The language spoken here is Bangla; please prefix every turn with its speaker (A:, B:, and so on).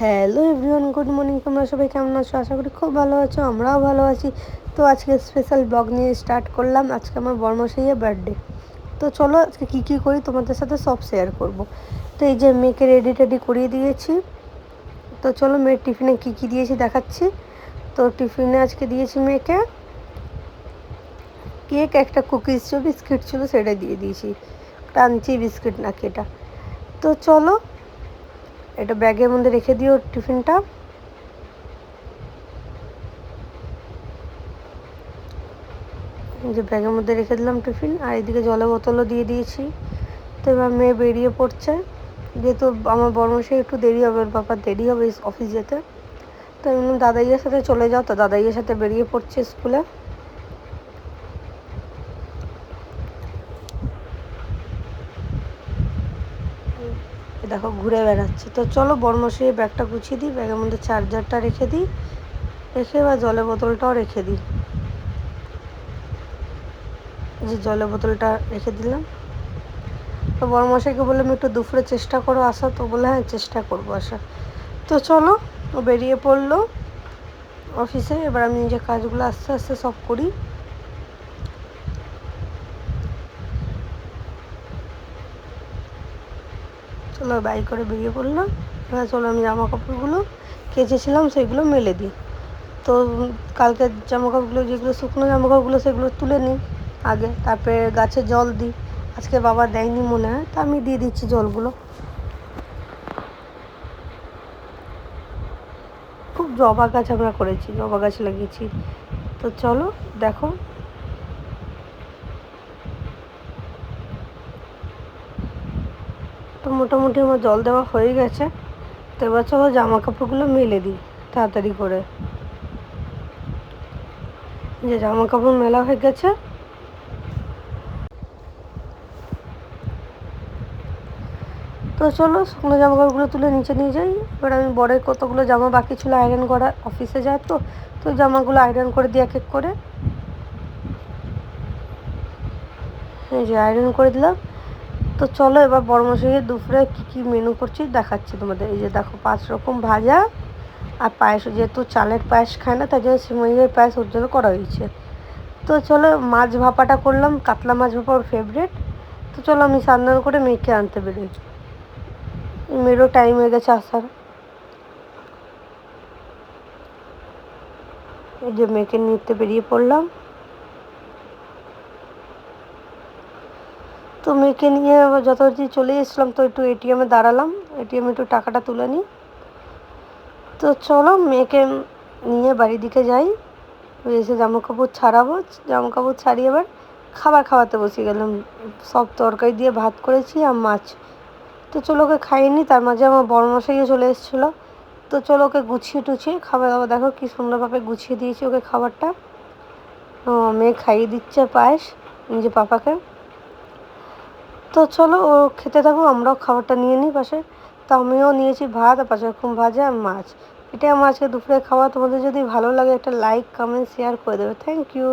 A: Hello everyone, good morning. তোমরা সবাই কেমন আছো? আশা করি খুব ভালো আছো, আমরাও ভালো আছি। তো আজকে স্পেশাল ব্লগ নিয়ে স্টার্ট করলাম। আজকে আমার বর্মশাইয়ের বার্থডে। তো চলো আজকে কী করি তোমাদের সাথে সব শেয়ার করব। তো এই যে মেয়েকে রেডি করিয়ে দিয়েছি। তো চলো মেয়ের টিফিনে কী দিয়েছি দেখাচ্ছি। তো টিফিনে আজকে দিয়েছি মেয়েকে কেক, একটা কুকিজ ছিল, বিস্কিট ছিল, সেটা দিয়ে দিয়েছি। ক্রাঞ্চি বিস্কিট নাকি এটা। তো চলো এটা ব্যাগের মধ্যে রেখে দিও টিফিনটা। যে ব্যাগের মধ্যে রেখে দিলাম টিফিন, আর এদিকে জলের বোতলও দিয়ে দিয়েছি। তো এবার মেয়ে বেরিয়ে পড়ছে, যেহেতু আমার বড়মশাই একটু দেরি হবে, ওর বাবার দেরি হবে অফিস যেতে। তো এমনি দাদাইয়ের সাথে চলে যাও, তো দাদাইয়ের সাথে বেরিয়ে পড়ছে স্কুলে। দেখো ঘুরে বেড়াচ্ছে। তো চলো বড়মশাই ব্যাগটা গুছিয়ে দিই, ব্যাগের মধ্যে চার্জারটা রেখে দিই, রেখে এবার জলের বোতলটাও রেখে দিই। যে জলের বোতলটা রেখে দিলাম। তো বড়মশাইকে বললাম একটু দুপুরে চেষ্টা করো আসা, তো বলে হ্যাঁ চেষ্টা করবো আসা। তো চলো ও বেরিয়ে পড়লো অফিসে। এবার আমি নিজের কাজগুলো আস্তে আস্তে সব করি। চলো বাইক করে বেরিয়ে পড়লাম। এবার চলো আমি জামা কাপড়গুলো কেচেছিলাম সেগুলো মেলে দিই। তো কালকের জামা কাপড়গুলো যেগুলো শুকনো জামা কাপড়গুলো সেগুলো তুলে নিই আগে, তারপরে গাছে জল দিই। আজকে বাবা দেয়নি মনে হয়, তা আমি দিয়ে দিচ্ছি জলগুলো। খুব জবা গাছ আমরা করেছি, জবা গাছ লাগিয়েছি। তো চলো দেখো তো মোটামুটি আমার জল দেওয়া হয়ে গেছে। তো এবার চলো জামা কাপড়গুলো মেলে দিই তাড়াতাড়ি করে। যে জামা কাপড় মেলা হয়ে গেছে, তো চলো শুকনো জামা কাপড়গুলো তুলে নিচে নিয়ে যাই। এবার আমি বরের কতগুলো জামা বাকি ছিল আয়রন করা, অফিসে যায় তো, তো জামাগুলো আয়রন করে দিই এক এক করে। এই যে আয়রন করে দিলাম। তো চলো এবার বড়মশাইয়ের দুপুরে কী মেনু করছি দেখাচ্ছি তোমাদের। এই যে দেখো 5 রকম ভাজা আর পায়েস, যেহেতু চালের পায়েস খায় না তাই জন্য সিমইয়ের পায়েস ওর জন্য করা হয়েছে। তো চলো মাছ ভাপাটা করলাম, কাতলা মাছ ভাপা ওর ফেভারিট। তো চলো আমি স্নান করে মেয়েকে আনতে বেরোই, মেয়েরও টাইম হয়ে গেছে আসার। এই যে মেয়েকে নিতে বেরিয়ে পড়লাম। তো মেয়েকে নিয়ে যথারীতি চলে এসেছিলাম, তো একটু এটিএমে দাঁড়ালাম, এটিএমে একটু টাকাটা তুলে নিই। তো চলো মেয়েকে নিয়ে বাড়ির দিকে যাই। এসে জামা কাপড় ছাড়াবো, জামা কাপড় ছাড়িয়ে এবার খাবার খাওয়াতে বসে গেলাম। সব তরকারি দিয়ে ভাত করেছি আর মাছ। তো চলো ওকে খাইনি, তার মাঝে আমার বড়মশাইও চলে এসেছিলো। তো চলো ওকে গুছিয়ে টুছিয়ে খাবার দাবার দেখো কী সুন্দরভাবে গুছিয়ে দিয়েছি ওকে খাবারটা। মেয়ে খাইয়ে দিচ্ছে পায়েস নিজে পাপাকে। তো চলো ও খেতে থাকো, আমরাও খাবারটা নিয়ে নিই পাশে। তো আমিও নিয়েছি ভাত আর 5 রকম ভাজা আর মাছ। এটাই আমার আজকে দুপুরে খাওয়া। তোমাদের যদি ভালো লাগে একটা লাইক কমেন্ট শেয়ার করে দেবে। Thank you.